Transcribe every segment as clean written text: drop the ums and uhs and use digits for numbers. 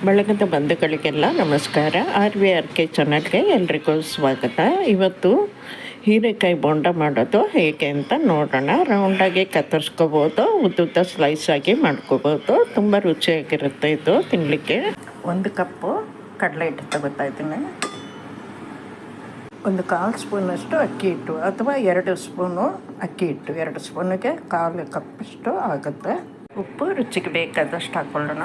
ಬೆಳಗಿನ ಬಂಧುಗಳಿಗೆಲ್ಲ ನಮಸ್ಕಾರ. RVRK ಚಾನಲ್ಗೆ ಎಲ್ರಿಗೂ ಸ್ವಾಗತ. ಇವತ್ತು ಹೀರೆಕಾಯಿ ಬೋಂಡ ಮಾಡೋದು ಹೇಗೆ ಅಂತ ನೋಡೋಣ. ರೌಂಡಾಗಿ ಕತ್ತರಿಸ್ಕೋಬೋದು, ಉದ್ದುದ್ದ ಸ್ಲೈಸ್ ಆಗಿ ಮಾಡ್ಕೋಬೋದು. ತುಂಬ ರುಚಿಯಾಗಿರುತ್ತೆ ಇದು ತಿನ್ನಲಿಕ್ಕೆ. 1 ಕಪ್ಪು ಕಡಲೆ ಹಿಟ್ಟು ತಗೋತಾ ಇದ್ದೀನಿ. 1/4 ಸ್ಪೂನಷ್ಟು ಅಕ್ಕಿ ಹಿಟ್ಟು ಅಥವಾ 2 ಸ್ಪೂನು ಅಕ್ಕಿ ಹಿಟ್ಟು. 2 ಸ್ಪೂನಿಗೆ 1/4 ಕಪ್ಪಷ್ಟು ಆಗುತ್ತೆ. ಉಪ್ಪು ರುಚಿಗೆ ಬೇಕಾದಷ್ಟು ಹಾಕ್ಕೊಳ್ಳೋಣ.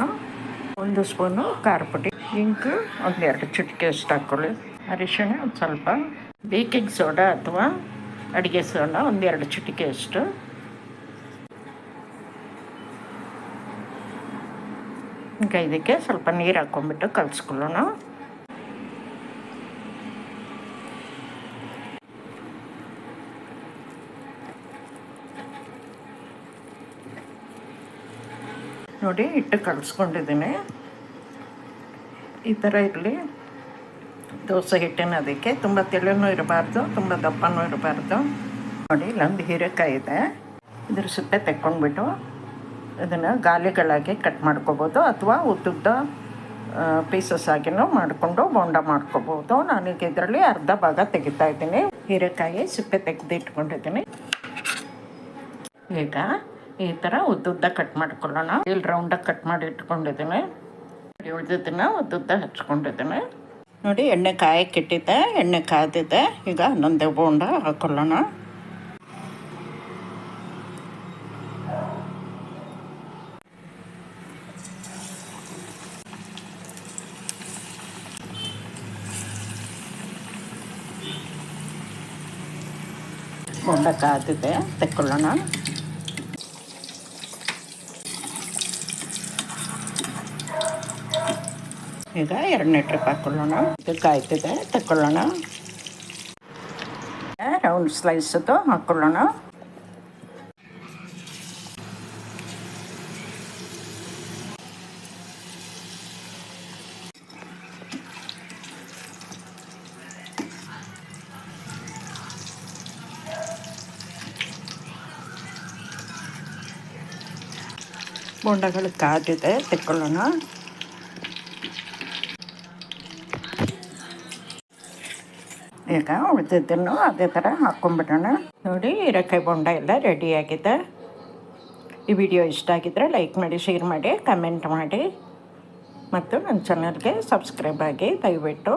1 ಸ್ಪೂನು ಖಾರ ಪುಡಿ, ಇಂಗು 1-2 ಚಿಟಿಕೆ ಅಷ್ಟು ಹಾಕ್ಕೊಳ್ಳಿ. ಅರಿಶಿಣ ಒಂದು ಸ್ವಲ್ಪ, ಬೇಕಿಂಗ್ ಸೋಡಾ ಅಥವಾ ಅಡುಗೆ ಸೋಡಾ 1-2 ಚಿಟಿಕೆ ಅಷ್ಟು. ಈಗ ಇದಕ್ಕೆ ಸ್ವಲ್ಪ ನೀರು ಹಾಕ್ಕೊಂಬಿಟ್ಟು ಕಲಿಸ್ಕೊಳ್ಳೋಣ. ನೋಡಿ, ಹಿಟ್ಟು ಕಲಿಸ್ಕೊಂಡಿದ್ದೀನಿ. ಈ ಥರ ಇರಲಿ. ದೋಸೆ ಹಿಟ್ಟಿನ ಅದಕ್ಕೆ ತುಂಬ ತೆಳ್ಳನೂ ಇರಬಾರ್ದು, ತುಂಬ ದಪ್ಪನೂ ಇರಬಾರ್ದು. ನೋಡಿ, ಇಲ್ಲೊಂದು ಹೀರೆಕಾಯಿ ಇದೆ. ಇದ್ರ ಸಿಪ್ಪೆ ತೆಕ್ಕೊಂಡ್ಬಿಟ್ಟು ಇದನ್ನು ಗಾಲಿಗಳಾಗಿ ಕಟ್ ಮಾಡ್ಕೋಬೋದು ಅಥವಾ ಉದ್ದುದ್ದ ಪೀಸಸ್ ಆಗಿನೂ ಮಾಡಿಕೊಂಡು ಬೋಂಡ ಮಾಡ್ಕೋಬೋದು. ನಾನೀಗ ಇದರಲ್ಲಿ ಅರ್ಧ ಭಾಗ ತೆಗಿತಾ ಇದ್ದೀನಿ. ಹೀರೆಕಾಯಿ ಸಿಪ್ಪೆ ತೆಗೆದು ಇಟ್ಕೊಂಡಿದ್ದೀನಿ. ಈಗ ಈ ಥರ ಉದ್ದುದ್ದ ಕಟ್ ಮಾಡ್ಕೊಳ್ಳೋಣ. ಇಲ್ಲಿ ರೌಂಡಾಗಿ ಕಟ್ ಮಾಡಿ ಇಟ್ಕೊಂಡಿದ್ದೀನಿ. ಉಳಿದಿದ್ದನ್ನು ಉದ್ದುದ್ದ ಹಚ್ಕೊಂಡಿದ್ದೀನಿ. ನೋಡಿ, ಎಣ್ಣೆ ಕಾಯಕ್ಕೆ ಇಟ್ಟಿದ್ದೆ, ಎಣ್ಣೆ ಕಾದಿದೆ. ಈಗ 11 ಬೋಂಡ ಹಾಕ್ಕೊಳ್ಳೋಣ. ಬೋಂಡ ಕಾದಿದೆ, ತೆಕ್ಕೊಳ್ಳೋಣ. ಈಗ 2ನೇ ಟ್ರಿಪ್ ಹಾಕ್ಕೊಳ್ಳೋಣ. ಇದು ಕಾಯ್ತಿದೆ, ತಗೊಳ್ಳೋಣ. ರೌಂಡ್ ಸ್ಲೈಸದು ಹಾಕ್ಕೊಳ್ಳೋಣ. ಬೋಂಡಗಳು ಕಾದಿದೆ, ತೆಕ್ಕೊಳ್ಳೋಣ. ಈಗ ಉಳಿದಿದ್ದನ್ನು ಅದೇ ಥರ ಹಾಕ್ಕೊಂಬಿಡೋಣ. ನೋಡಿ, ಹೀರೆಕಾಯಿ ಬೋಂಡ ಎಲ್ಲ ರೆಡಿಯಾಗಿದೆ. ಈ ವಿಡಿಯೋ ಇಷ್ಟ ಆಗಿದ್ದರೆ ಲೈಕ್ ಮಾಡಿ, ಶೇರ್ ಮಾಡಿ, ಕಮೆಂಟ್ ಮಾಡಿ ಮತ್ತು ನನ್ನ ಚಾನಲ್ಗೆ ಸಬ್ಸ್ಕ್ರೈಬ್ ಆಗಿ ದಯವಿಟ್ಟು.